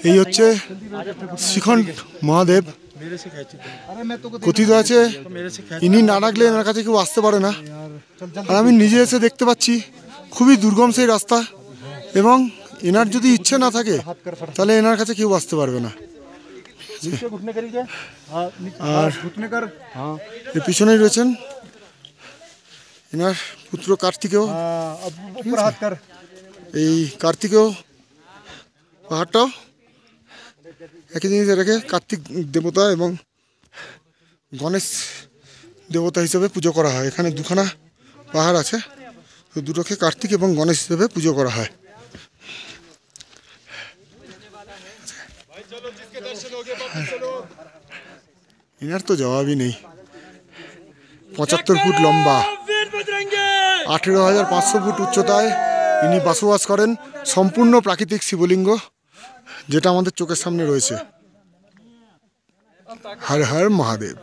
এই হচ্ছে শ্রীখণ্ড মহাদেব। কথিত আছে ইনি না ডাকলে এনার কাছে কেউ আসতে পারে না। আর আমি নিজে এসে দেখতে পাচ্ছি খুবই দুর্গম সেই রাস্তা, এবং এনার যদি ইচ্ছে না থাকে তাহলে এনার কাছে কেউ আসতে পারবে না। আর এর পিছনেই রয়েছেন এনার পুত্র কার্তিকেয়। এই কার্তিকেয় পাহাড়টাও একই জিনিস, এটাকে কার্তিক দেবতা এবং গণেশ দেবতা হিসেবে পুজো করা হয়। এখানে দুখানা পাহাড় আছে, তো দুটোকে কার্তিক এবং গণেশ হিসেবে পুজো করা হয়। এনার তো জবাবই নেই। 75 ফুট লম্বা, 18,500 ফুট উচ্চতায় ইনি বসবাস করেন। সম্পূর্ণ প্রাকৃতিক শিবলিঙ্গ, যেটা আমাদের চোখের সামনে রয়েছে। হর হর মহাদেব।